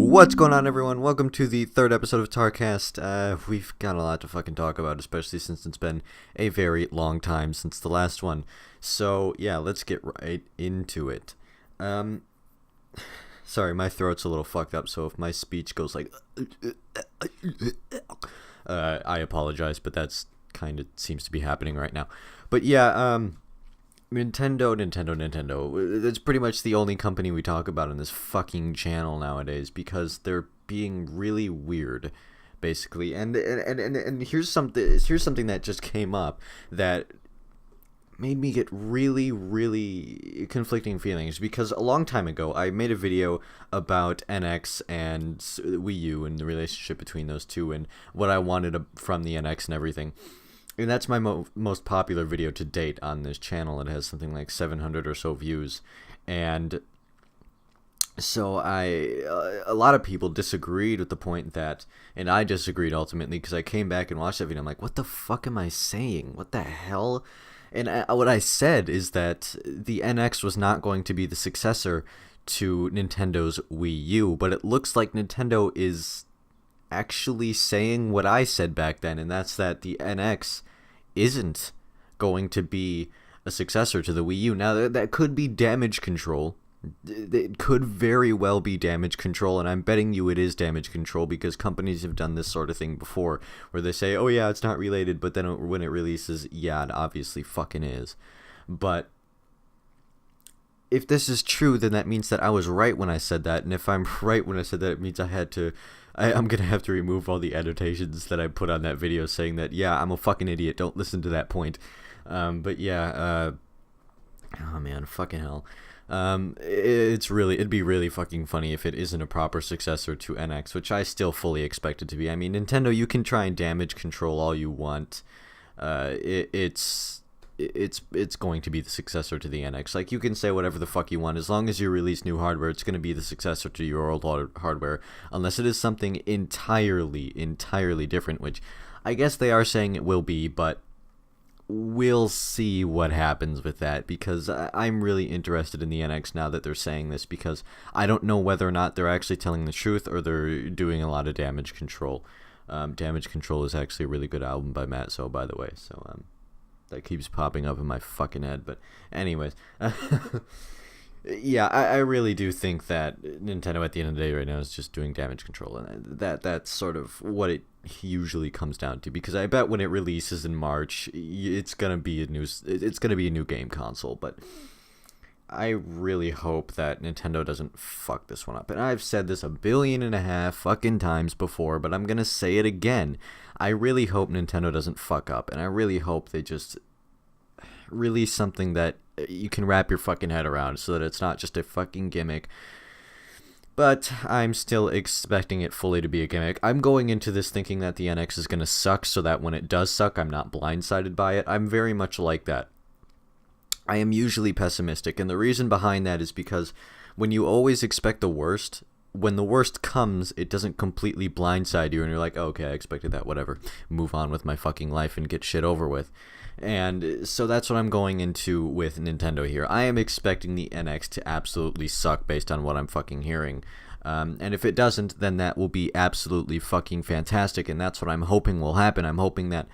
What's going on, everyone? Welcome to the third episode of TARcast. We've got a lot to fucking talk about, especially since it's been a very long time since the last one. So, yeah, let's get right into it. Sorry, my throat's a little fucked up, so if my speech goes like... I apologize, but that's kind of seems to be happening right now. But yeah, Nintendo. That's pretty much the only company we talk about on this fucking channel nowadays because they're being really weird, basically. And here's something that just came up that made me get really conflicting feelings, because a long time ago I made a video about NX and Wii U and the relationship between those two and what I wanted from the NX and everything. And that's my most popular video to date on this channel. It has something like 700 or so views. And so a lot of people disagreed with the point that, and I disagreed ultimately, because I came back and watched that video. I'm like, what the fuck am I saying? What the hell? And what I said is that the NX was not going to be the successor to Nintendo's Wii U, but it looks like Nintendo is actually saying what I said back then, and that's that the NX isn't going to be a successor to the Wii U. Now, that could be damage control. It could very well be damage control, and I'm betting you it is damage control, because companies have done this sort of thing before, where they say, oh yeah, it's not related, but then when it releases, yeah, it obviously fucking is. But if this is true, then that means that I was right when I said that, and if I'm right when I said that, it means I'm going to have to remove all the annotations that I put on that video saying that, yeah, I'm a fucking idiot, don't listen to that point. But yeah, oh man, fucking hell. It'd be really fucking funny if it isn't a proper successor to NX, which I still fully expect it to be. I mean, Nintendo, you can try and damage control all you want. It's going to be the successor to the NX. Like, you can say whatever the fuck you want. As long as you release new hardware, it's going to be the successor to your old hardware, unless it is something entirely different, which I guess they are saying it will be, but we'll see what happens with that, because I'm really interested in the NX now that they're saying this, because I don't know whether or not they're actually telling the truth or they're doing a lot of damage control. Damage Control is actually a really good album by Matt So, by the way, so that keeps popping up in my fucking head. But anyways, yeah, I really do think that Nintendo at the end of the day right now is just doing damage control, and that's sort of what it usually comes down to, because I bet when it releases in March, it's gonna be a new game console. But I really hope that Nintendo doesn't fuck this one up. And I've said this 1.5 billion fucking times before, but I'm gonna say it again. I really hope Nintendo doesn't fuck up, and I really hope they just release something that you can wrap your fucking head around, so that it's not just a fucking gimmick. But I'm still expecting it fully to be a gimmick. I'm going into this thinking that the NX is gonna suck, so that when it does suck, I'm not blindsided by it. I'm very much like that. I am usually pessimistic, and the reason behind that is because when you always expect the worst, when the worst comes, it doesn't completely blindside you, and you're like, oh, okay, I expected that, whatever. Move on with my fucking life and get shit over with. And so that's what I'm going into with Nintendo here. I am expecting the NX to absolutely suck based on what I'm fucking hearing. And if it doesn't, then that will be absolutely fucking fantastic, and that's what I'm hoping will happen. I'm hoping that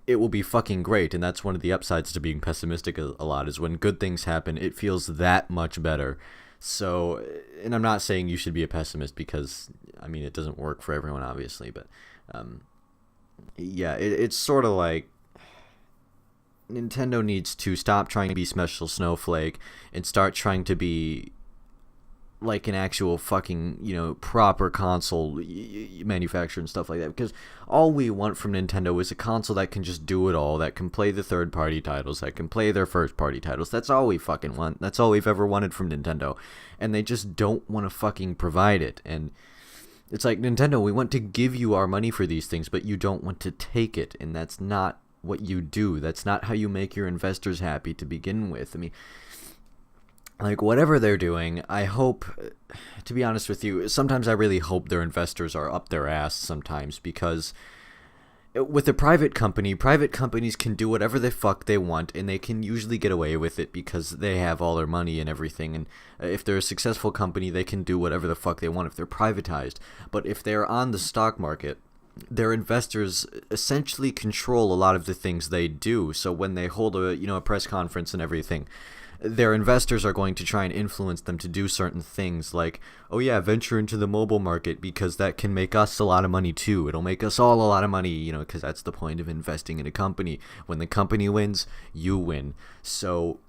it will be fucking great, and that's one of the upsides to being pessimistic a lot, is when good things happen, it feels that much better. So, and I'm not saying you should be a pessimist, because, I mean, it doesn't work for everyone, obviously, but, yeah, it's sort of like Nintendo needs to stop trying to be Special Snowflake and start trying to be like an actual fucking, proper console manufacturer and stuff like that, because all we want from Nintendo is a console that can just do it all, that can play the third-party titles, that can play their first-party titles. That's all we fucking want. That's all we've ever wanted from Nintendo, and they just don't want to fucking provide it. And it's like, Nintendo, we want to give you our money for these things, but you don't want to take it, and that's not what you do. That's not how you make your investors happy to begin with. I mean, like, whatever they're doing, I hope, to be honest with you, sometimes I really hope their investors are up their ass sometimes, because with a private company, private companies can do whatever the fuck they want, and they can usually get away with it because they have all their money and everything. And if they're a successful company, they can do whatever the fuck they want if they're privatized. But if they're on the stock market, their investors essentially control a lot of the things they do. So when they hold a press conference and everything, their investors are going to try and influence them to do certain things like, oh yeah, venture into the mobile market because that can make us a lot of money too. It'll make us all a lot of money, because that's the point of investing in a company. When the company wins, you win. So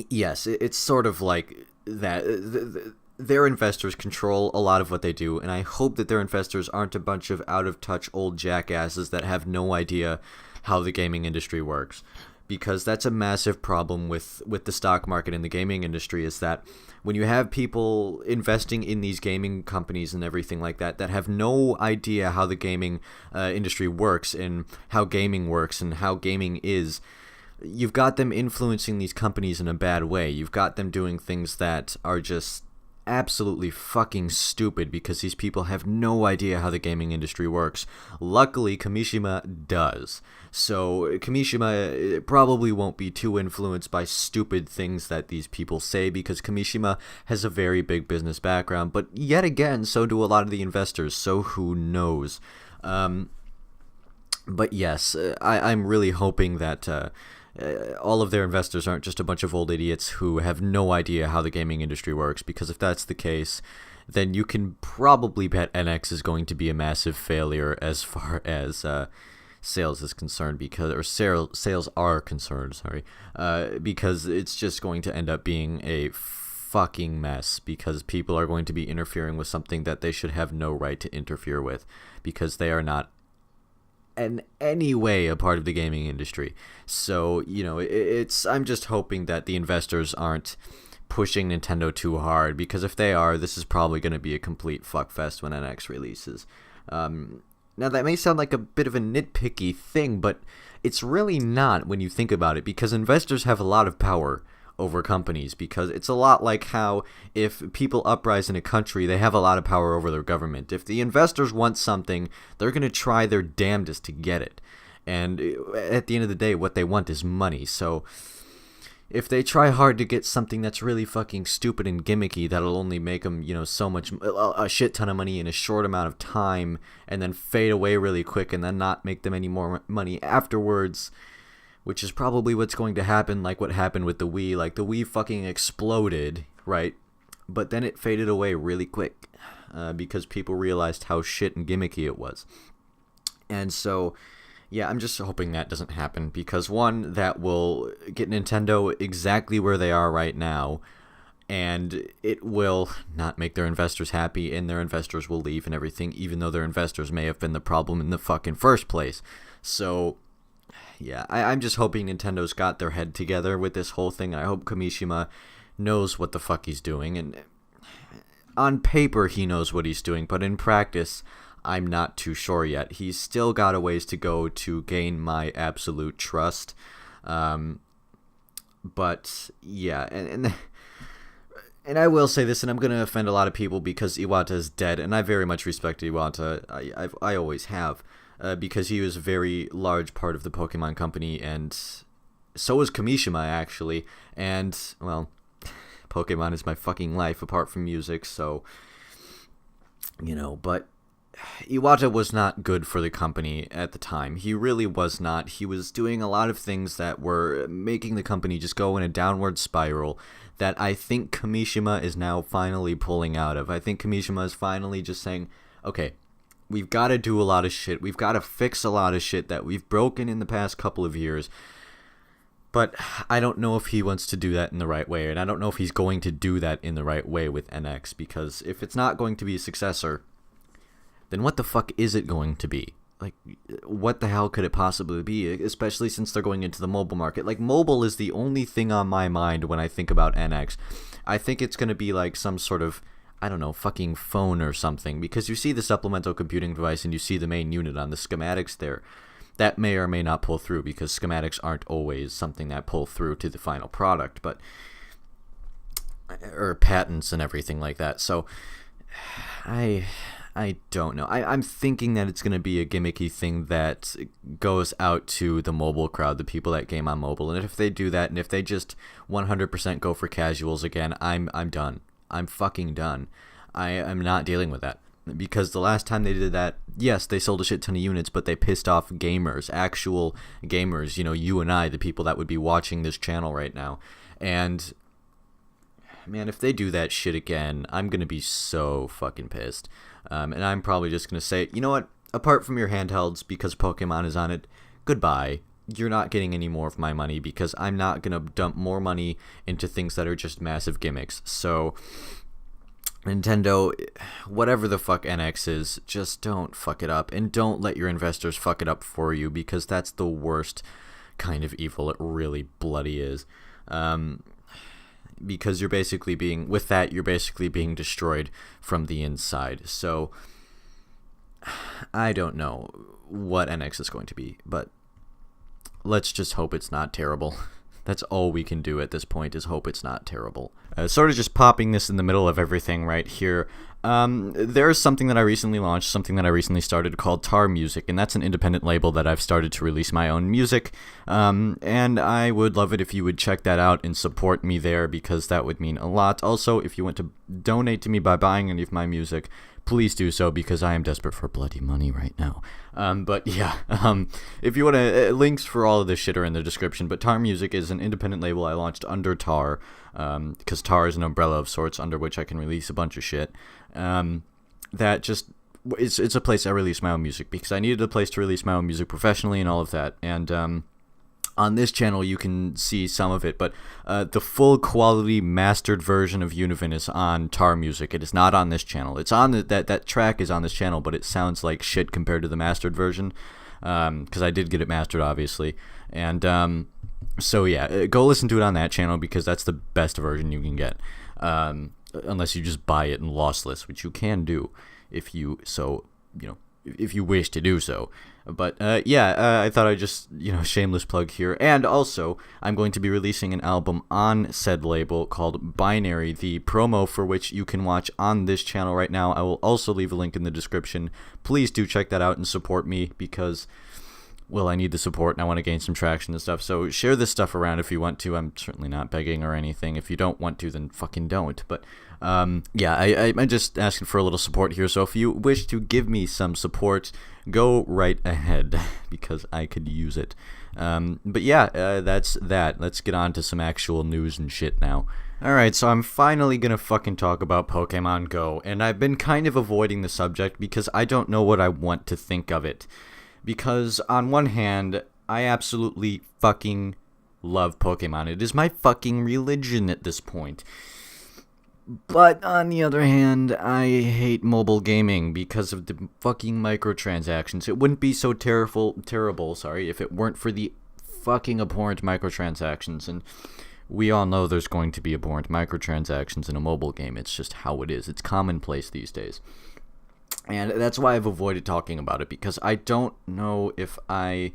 yes, it's sort of like that. Their investors control a lot of what they do, and I hope that their investors aren't a bunch of out-of-touch old jackasses that have no idea how the gaming industry works. Because that's a massive problem with the stock market and the gaming industry, is that when you have people investing in these gaming companies and everything like that have no idea how the gaming industry works and how gaming works and how gaming is, you've got them influencing these companies in a bad way. You've got them doing things that are just absolutely fucking stupid because these people have no idea how the gaming industry works. Luckily, Kamishima does. So Kamishima probably won't be too influenced by stupid things that these people say because Kamishima has a very big business background. But yet again, so do a lot of the investors. So who knows? But yes, I'm really hoping that all of their investors aren't just a bunch of old idiots who have no idea how the gaming industry works, because if that's the case, then you can probably bet NX is going to be a massive failure as far as sales is concerned, sales are concerned, because it's just going to end up being a fucking mess, because people are going to be interfering with something that they should have no right to interfere with, because they are not in any way a part of the gaming industry. So, I'm just hoping that the investors aren't pushing Nintendo too hard, because if they are, this is probably going to be a complete fuckfest when NX releases. Now, that may sound like a bit of a nitpicky thing, but it's really not when you think about it, because investors have a lot of power over companies, because it's a lot like how if people uprise in a country, they have a lot of power over their government. If the investors want something, they're going to try their damnedest to get it. And at the end of the day, what they want is money. So if they try hard to get something that's really fucking stupid and gimmicky, that'll only make them, a shit ton of money in a short amount of time, and then fade away really quick, and then not make them any more money afterwards, which is probably what's going to happen, like what happened with the Wii. Like, the Wii fucking exploded, right? But then it faded away really quick because people realized how shit and gimmicky it was. And so, yeah, I'm just hoping that doesn't happen, because one, that will get Nintendo exactly where they are right now, and it will not make their investors happy, and their investors will leave and everything, even though their investors may have been the problem in the fucking first place. So yeah, I'm just hoping Nintendo's got their head together with this whole thing, and I hope Kamishima knows what the fuck he's doing. And on paper, he knows what he's doing, but in practice, I'm not too sure yet. He's still got a ways to go to gain my absolute trust. But yeah, and I will say this, and I'm going to offend a lot of people because Iwata is dead, and I very much respect Iwata. I always have. Because he was a very large part of the Pokemon company, and so was Kamishima, actually. And, well, Pokemon is my fucking life apart from music, so, but Iwata was not good for the company at the time. He really was not. He was doing a lot of things that were making the company just go in a downward spiral that I think Kamishima is now finally pulling out of. I think Kamishima is finally just saying, okay, we've got to do a lot of shit. We've got to fix a lot of shit that we've broken in the past couple of years. But I don't know if he wants to do that in the right way, and I don't know if he's going to do that in the right way with NX, because if it's not going to be a successor, then what the fuck is it going to be? Like, what the hell could it possibly be, especially since they're going into the mobile market? Like, mobile is the only thing on my mind when I think about NX. I think it's going to be like some sort of, I don't know, fucking phone or something, because you see the supplemental computing device and you see the main unit on the schematics there. That may or may not pull through, because schematics aren't always something that pull through to the final product, or patents and everything like that. So I'm I don't know. I'm thinking that it's going to be a gimmicky thing that goes out to the mobile crowd, the people that game on mobile. And if they do that, and if they just 100% go for casuals again, I'm done. I'm fucking done. I am not dealing with that. Because the last time they did that, yes, they sold a shit ton of units, but they pissed off gamers, actual gamers, you and I, the people that would be watching this channel right now. And man, if they do that shit again, I'm going to be so fucking pissed. And I'm probably just going to say, you know what? Apart from your handhelds, because Pokemon is on it, goodbye. You're not getting any more of my money because I'm not going to dump more money into things that are just massive gimmicks. So Nintendo, whatever the fuck NX is, just don't fuck it up, and don't let your investors fuck it up for you, because that's the worst kind of evil. It really bloody is. Because you're basically being destroyed from the inside. So I don't know what NX is going to be, but let's just hope it's not terrible. That's all we can do at this point, is hope it's not terrible. Sort of just popping this in the middle of everything right here. There's something that I recently launched, something that I recently started called TAR Music, and that's an independent label that I've started to release my own music. And I would love it if you would check that out and support me there, because that would mean a lot. Also, if you want to donate to me by buying any of my music, please do so, because I am desperate for bloody money right now. But yeah, if you want to, links for all of this shit are in the description. But TAR Music is an independent label I launched under TAR, because TAR is an umbrella of sorts under which I can release a bunch of shit. That just, it's a place I release my own music, because I needed a place to release my own music professionally and all of that. And on this channel you can see some of it, but the full quality mastered version of Univin is on TAR Music. It is not on this channel. It's on that track is on this channel, but it sounds like shit compared to the mastered version, because I did get it mastered, obviously. And so yeah, go listen to it on that channel, because that's the best version you can get, unless you just buy it in lossless, which you can do if you if you wish to do so. But yeah, I thought I'd just, shameless plug here. And also, I'm going to be releasing an album on said label called Binary, the promo for which you can watch on this channel right now. I will also leave a link in the description. Please do check that out and support me, because, well, I need the support and I want to gain some traction and stuff. So share this stuff around if you want to. I'm certainly not begging or anything. If you don't want to, then fucking don't. But yeah, I'm just asking for a little support here. So if you wish to give me some support, go right ahead, because I could use it. But yeah, that's that. Let's get on to some actual news and shit now. Alright, so I'm finally gonna fucking talk about Pokemon Go, and I've been kind of avoiding the subject because I don't know what I want to think of it. Because on one hand, I absolutely fucking love Pokemon. It is my fucking religion at this point. But on the other hand, I hate mobile gaming because of the fucking microtransactions. It wouldn't be so terrible, if it weren't for the fucking abhorrent microtransactions. And we all know there's going to be abhorrent microtransactions in a mobile game. It's just how it is. It's commonplace these days. And that's why I've avoided talking about it, because I don't know if I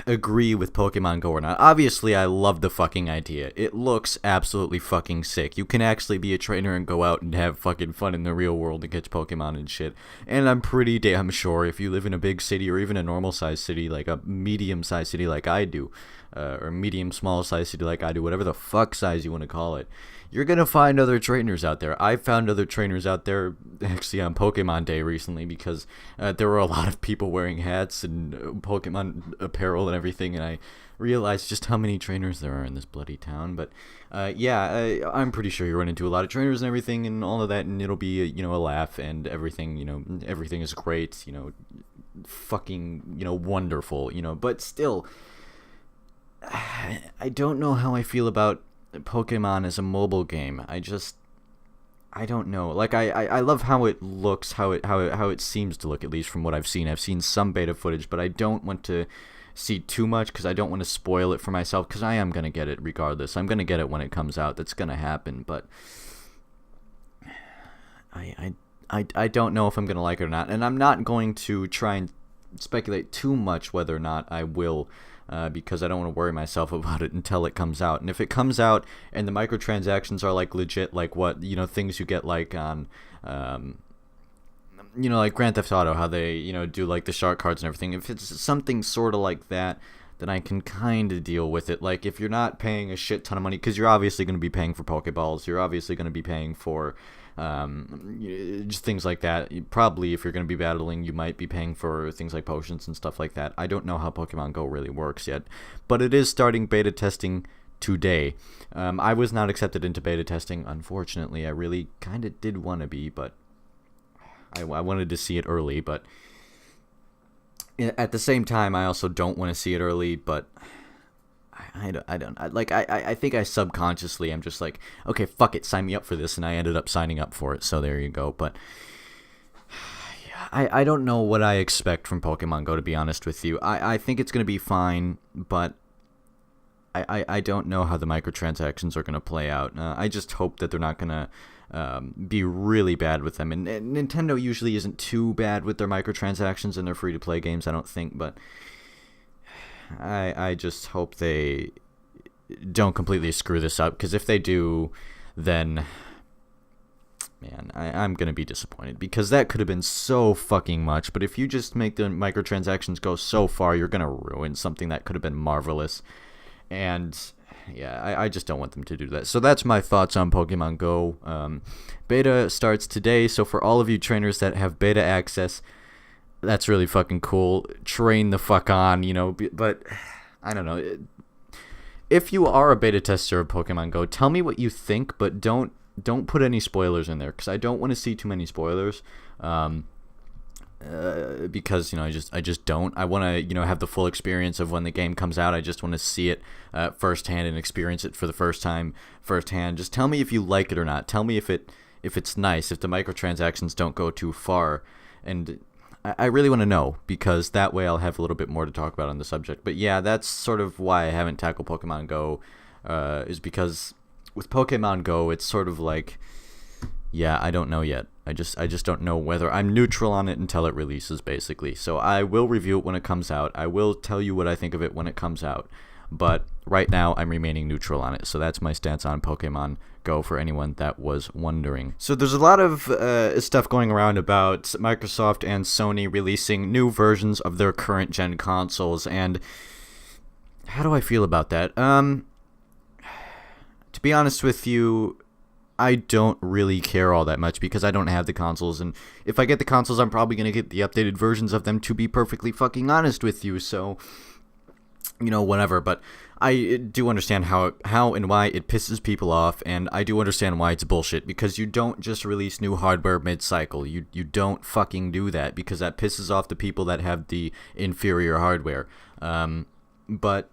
agree with Pokemon Go or not. Obviously, I love the fucking idea. It looks absolutely fucking sick. You can actually be a trainer and go out and have fucking fun in the real world and catch Pokemon and shit. And I'm pretty damn sure if you live in a big city, or even a normal-sized city, like a medium-sized city like I do, or medium-small-sized city like I do, whatever the fuck size you want to call it, you're going to find other trainers out there. I found other trainers out there actually on Pokemon Day recently, because there were a lot of people wearing hats and Pokemon apparel and everything, and I realized just how many trainers there are in this bloody town. But yeah, I'm pretty sure you run into a lot of trainers and everything and all of that, and it'll be a laugh, and everything, everything is great, fucking, wonderful, but still, I don't know how I feel about Pokemon as a mobile game. I don't know. Like, I love how it looks, how it seems to look, at least from what I've seen. I've seen some beta footage, but I don't want to see too much, because I don't want to spoil it for myself, because I am going to get it regardless. I'm going to get it when it comes out. That's going to happen, but I don't know if I'm going to like it or not, and I'm not going to try and speculate too much whether or not I will, because I don't want to worry myself about it until it comes out. And if it comes out and the microtransactions are like legit, like what, things you get like on like Grand Theft Auto, how they, do like the shark cards and everything. If it's something sort of like that, then I can kind of deal with it. Like, if you're not paying a shit ton of money, because you're obviously going to be paying for Pokeballs, you're obviously going to be paying for just things like that. Probably, if you're going to be battling, you might be paying for things like potions and stuff like that. I don't know how Pokemon Go really works yet, but it is starting beta testing today. I was not accepted into beta testing, unfortunately. I really kind of did want to be, but I wanted to see it early, but at the same time, I also don't want to see it early, but I think I subconsciously am just like, okay, fuck it, sign me up for this, and I ended up signing up for it, so there you go. But yeah, I don't know what I expect from Pokemon Go, to be honest with you. I think it's going to be fine, but I don't know how the microtransactions are going to play out. I just hope that they're not going to be really bad with them. And Nintendo usually isn't too bad with their microtransactions and their free-to-play games, I don't think, but I just hope they don't completely screw this up, because if they do, then, man, I'm going to be disappointed, because that could have been so fucking much. But if you just make the microtransactions go so far, you're going to ruin something that could have been marvelous. And yeah, I just don't want them to do that. So that's my thoughts on Pokemon Go. Beta starts today, so for all of you trainers that have beta access, that's really fucking cool. Train the fuck on, but I don't know. If you are a beta tester of Pokemon Go, tell me what you think, but don't put any spoilers in there, because I don't want to see too many spoilers. Because I just don't. I want to have the full experience of when the game comes out. I just want to see it firsthand and experience it for the first time firsthand. Just tell me if you like it or not. Tell me if it's nice, if the microtransactions don't go too far, and I really want to know, because that way I'll have a little bit more to talk about on the subject. But yeah, that's sort of why I haven't tackled Pokemon Go, is because with Pokemon Go, it's sort of like, yeah, I don't know yet. I just don't know whether I'm neutral on it until it releases, basically. So I will review it when it comes out. I will tell you what I think of it when it comes out. But right now, I'm remaining neutral on it. So that's my stance on Pokemon Go, for anyone that was wondering. So there's a lot of stuff going around about Microsoft and Sony releasing new versions of their current gen consoles. And how do I feel about that? To be honest with you, I don't really care all that much, because I don't have the consoles, and if I get the consoles, I'm probably going to get the updated versions of them, to be perfectly fucking honest with you. So, whatever. But I do understand how and why it pisses people off, and I do understand why it's bullshit, because you don't just release new hardware mid-cycle. You don't fucking do that, because that pisses off the people that have the inferior hardware. But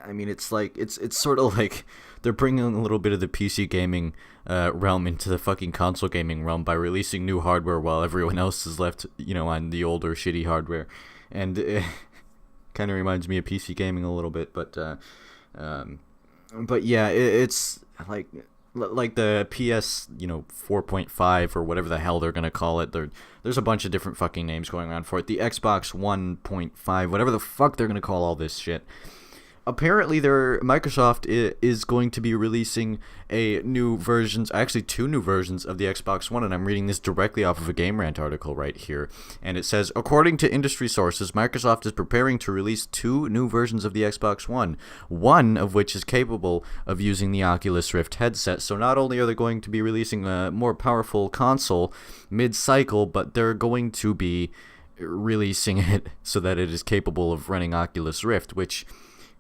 I mean, it's like it's sort of like they're bringing a little bit of the PC gaming realm into the fucking console gaming realm by releasing new hardware while everyone else is left, on the older shitty hardware. And it kind of reminds me of PC gaming a little bit, but yeah, it's like the PS, 4.5 or whatever the hell they're gonna call it. There's a bunch of different fucking names going around for it. The Xbox 1.5, whatever the fuck they're gonna call all this shit. Apparently, Microsoft is going to be releasing two new versions of the Xbox One, and I'm reading this directly off of a Game Rant article right here. And it says, according to industry sources, Microsoft is preparing to release two new versions of the Xbox one of which is capable of using the Oculus Rift headset. So not only are they going to be releasing a more powerful console mid-cycle, but they're going to be releasing it so that it is capable of running Oculus Rift, which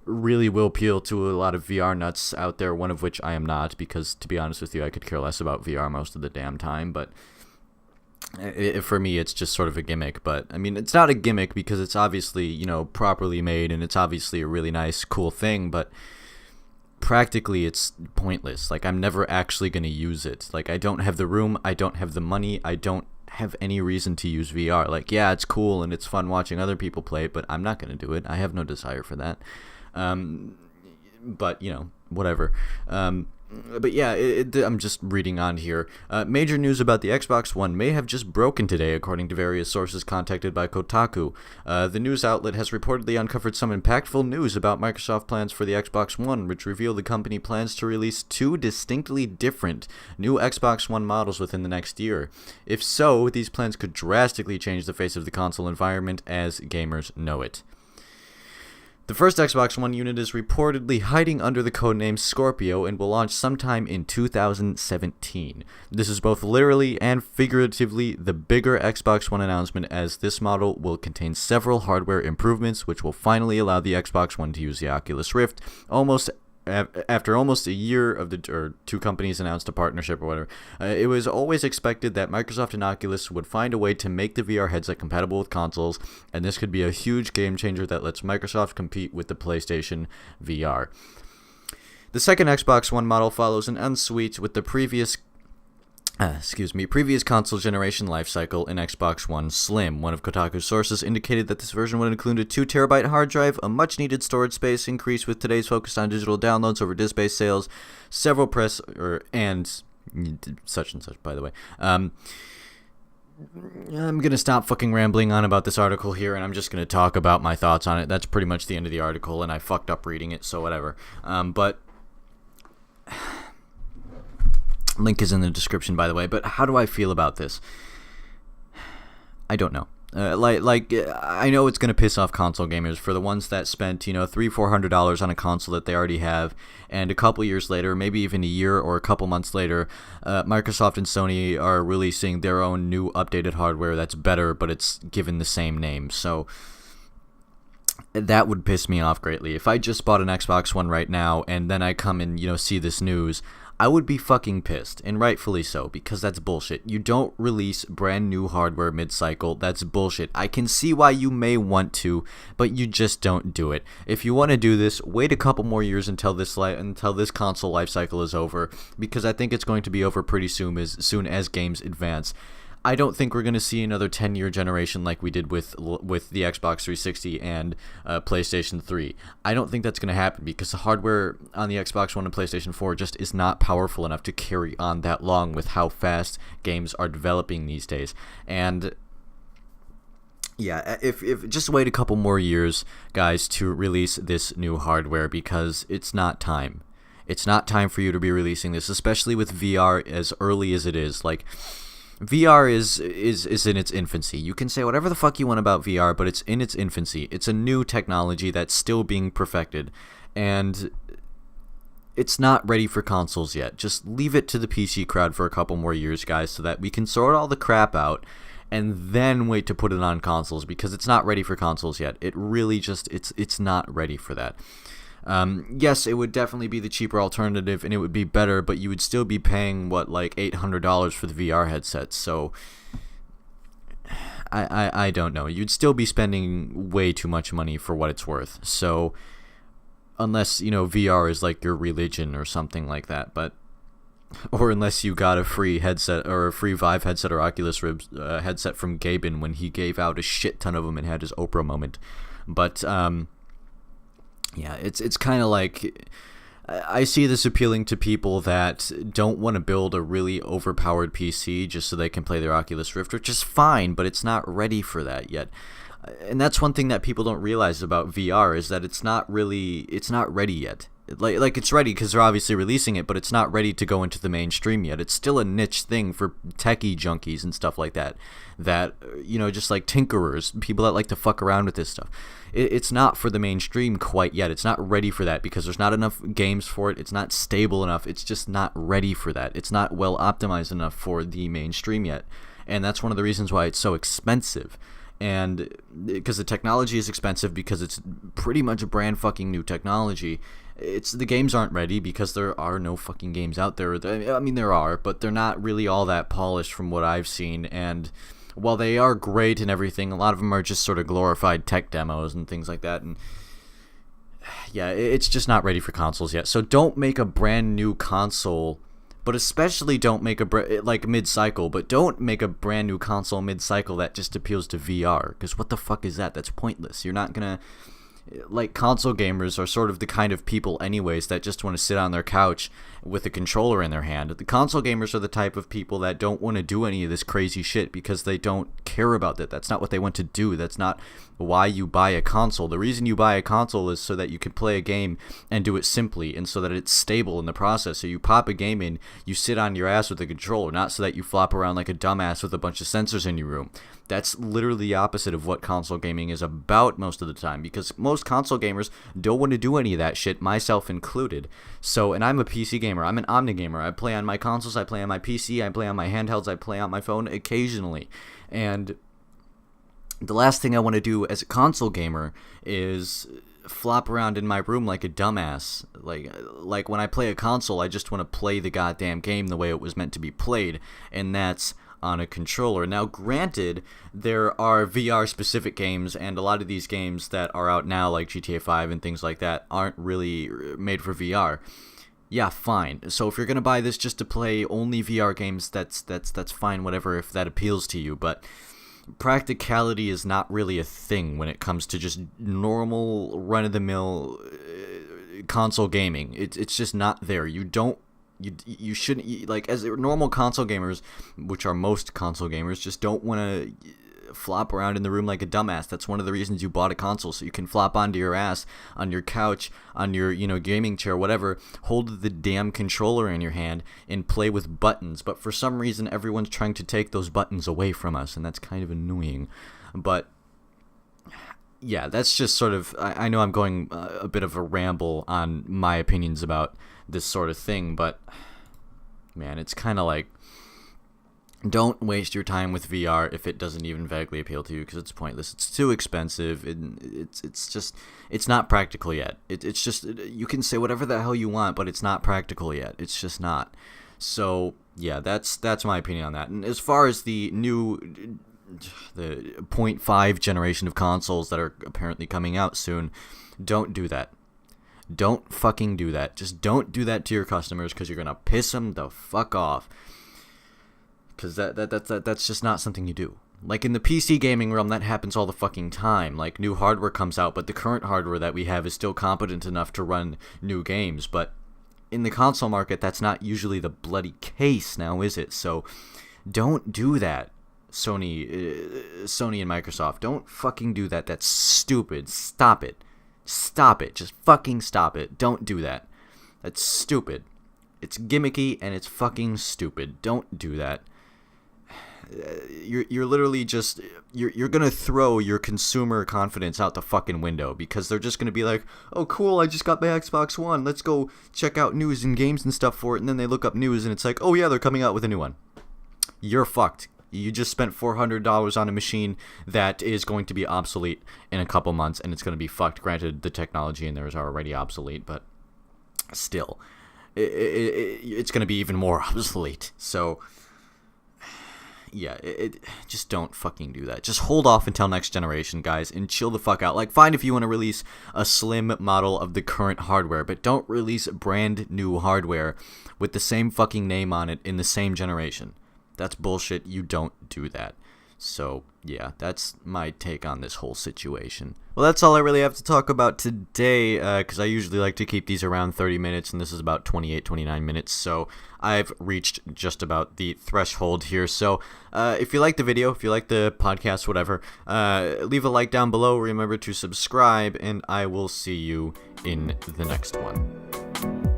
really will appeal to a lot of VR nuts out there, one of which I am not, because to be honest with you, I could care less about VR most of the damn time. But for me, it's just sort of a gimmick. But I mean, it's not a gimmick, because it's obviously, properly made, and it's obviously a really nice, cool thing, but practically it's pointless. Like, I'm never actually going to use it. Like, I don't have the room, I don't have the money, I don't have any reason to use VR. Like, yeah, it's cool and it's fun watching other people play it, but I'm not going to do it. I have no desire for that. But whatever. But yeah, I'm just reading on here. Major news about the Xbox One may have just broken today, according to various sources contacted by Kotaku. The news outlet has reportedly uncovered some impactful news about Microsoft plans for the Xbox One, which reveal the company plans to release 2 distinctly different new Xbox One models within the next year. If so, these plans could drastically change the face of the console environment as gamers know it. The first Xbox One unit is reportedly hiding under the codename Scorpio and will launch sometime in 2017. This is both literally and figuratively the bigger Xbox One announcement, as this model will contain several hardware improvements which will finally allow the Xbox One to use the Oculus Rift after almost a year of the two companies announced a partnership or whatever. It was always expected that Microsoft and Oculus would find a way to make the VR headset compatible with consoles, and this could be a huge game changer that lets Microsoft compete with the PlayStation VR. The second Xbox One model follows an ensuite with the previous console generation lifecycle in Xbox One Slim. One of Kotaku's sources indicated that this version would include a 2TB hard drive, a much-needed storage space increase with today's focus on digital downloads over disc-based sales, several and such and such, by the way. I'm going to stop fucking rambling on about this article here, and I'm just going to talk about my thoughts on it. That's pretty much the end of the article, and I fucked up reading it, so whatever. But link is in the description, by the way. But how do I feel about this? I don't know. I know it's gonna piss off console gamers, for the ones that spent $300-400 on a console that they already have, and a couple years later, maybe even a year or a couple months later, Microsoft and Sony are releasing their own new updated hardware that's better, but it's given the same name. So that would piss me off greatly. If I just bought an Xbox One right now and then I come and see this news, I would be fucking pissed, and rightfully so, because that's bullshit. You don't release brand new hardware mid-cycle. That's bullshit. I can see why you may want to, but you just don't do it. If you want to do this, wait a couple more years until this console life cycle is over, because I think it's going to be over pretty soon as games advance. I don't think we're going to see another 10-year generation like we did with the Xbox 360 and PlayStation 3. I don't think that's going to happen, because the hardware on the Xbox One and PlayStation 4 just is not powerful enough to carry on that long with how fast games are developing these days. And yeah, if just wait a couple more years, guys, to release this new hardware, because it's not time. It's not time for you to be releasing this, especially with VR as early as it is. Like, VR is in its infancy. You can say whatever the fuck you want about VR, but it's in its infancy. It's a new technology that's still being perfected, and it's not ready for consoles yet. Just leave it to the PC crowd for a couple more years, guys, so that we can sort all the crap out and then wait to put it on consoles, because it's not ready for consoles yet. It really just, it's not ready for that. Yes, it would definitely be the cheaper alternative, and it would be better, but you would still be paying, like $800 for the VR headset, so I don't know. You'd still be spending way too much money for what it's worth, so unless, VR is like your religion or something like that, or unless you got a free headset, or a free Vive headset or Oculus Rift headset from Gaben when he gave out a shit ton of them and had his Oprah moment, but, yeah, it's kind of like, I see this appealing to people that don't want to build a really overpowered PC just so they can play their Oculus Rift, which is fine, but it's not ready for that yet. And that's one thing that people don't realize about VR, is that it's not ready yet. Like it's ready because they're obviously releasing it, but it's not ready to go into the mainstream yet. It's still a niche thing for techie junkies and stuff like that, just like tinkerers, people that like to fuck around with this stuff. It's not for the mainstream quite yet. It's not ready for that because there's not enough games for it. It's not stable enough. It's just not ready for that. It's not well optimized enough for the mainstream yet. And that's one of the reasons why it's so expensive. And because the technology is expensive, because it's pretty much a brand fucking new technology. The games aren't ready because there are no fucking games out there. I mean, there are, but they're not really all that polished from what I've seen. And while they are great and everything, a lot of them are just sort of glorified tech demos and things like that. And yeah, it's just not ready for consoles yet. So don't make a brand new console, but especially don't make mid-cycle, but don't make a brand new console mid-cycle that just appeals to VR, because what the fuck is that? That's pointless. You're not gonna like, console gamers are sort of the kind of people anyways that just want to sit on their couch with a controller in their hand. The console gamers are the type of people that don't want to do any of this crazy shit because they don't care about that. That's not what they want to do. That's not why you buy a console. The reason you buy a console is so that you can play a game and do it simply, and so that it's stable in the process. So you pop a game in, you sit on your ass with a controller, not so that you flop around like a dumbass with a bunch of sensors in your room. That's literally the opposite of what console gaming is about most of the time, because most console gamers don't want to do any of that shit, myself included. So, and I'm a PC gamer. I'm an Omni gamer. I play on my consoles, I play on my PC, I play on my handhelds, I play on my phone occasionally. And the last thing I want to do as a console gamer is flop around in my room like a dumbass. Like when I play a console, I just want to play the goddamn game the way it was meant to be played, and that's on a controller. Now, granted, there are VR-specific games, and a lot of these games that are out now, like GTA 5 and things like that, aren't really made for VR. Yeah, fine. So if you're gonna buy this just to play only VR games, that's fine, whatever, if that appeals to you, but practicality is not really a thing when it comes to just normal run-of-the-mill console gaming. It's just not there. You shouldn't, like, as normal console gamers, which are most console gamers, just don't want to flop around in the room like a dumbass. That's one of the reasons you bought a console, so you can flop onto your ass, on your couch, on your, gaming chair, whatever, hold the damn controller in your hand and play with buttons. But for some reason, everyone's trying to take those buttons away from us, and that's kind of annoying. But yeah, that's just sort of, I know I'm going a bit of a ramble on my opinions about this sort of thing, but man, it's kind of like, don't waste your time with VR if it doesn't even vaguely appeal to you, because it's pointless. It's too expensive, and it's not practical yet. It's just, you can say whatever the hell you want, but it's not practical yet. It's just not. So yeah, that's my opinion on that. And as far as the 0.5 generation of consoles that are apparently coming out soon, don't do that. Don't fucking do that. Just don't do that to your customers, because you're gonna piss them the fuck off. Because that's just not something you do. Like in the PC gaming realm, that happens all the fucking time. Like, new hardware comes out, but the current hardware that we have is still competent enough to run new games. But in the console market, that's not usually the bloody case now, is it? So don't do that, Sony and Microsoft. Don't fucking do that. That's stupid. Stop it. Stop it. Just fucking stop it. Don't do that. That's stupid. It's gimmicky and it's fucking stupid. Don't do that. You're literally just, you're gonna throw your consumer confidence out the fucking window, because they're just gonna be like, oh cool, I just got my Xbox One, let's go check out news and games and stuff for it, and then they look up news and it's like, oh yeah, they're coming out with a new one. You're fucked. You just spent $400 on a machine that is going to be obsolete in a couple months, and it's going to be fucked. Granted, the technology in there is already obsolete, but still, it's going to be even more obsolete. So yeah, just don't fucking do that. Just hold off until next generation, guys, and chill the fuck out. Like, fine if you want to release a slim model of the current hardware, but don't release brand new hardware with the same fucking name on it in the same generation. That's bullshit. You don't do that. So, yeah, that's my take on this whole situation. Well, that's all I really have to talk about today, because I usually like to keep these around 30 minutes, and this is about 28, 29 minutes, so I've reached just about the threshold here. So, if you like the video, if you like the podcast, whatever, leave a like down below, remember to subscribe, and I will see you in the next one.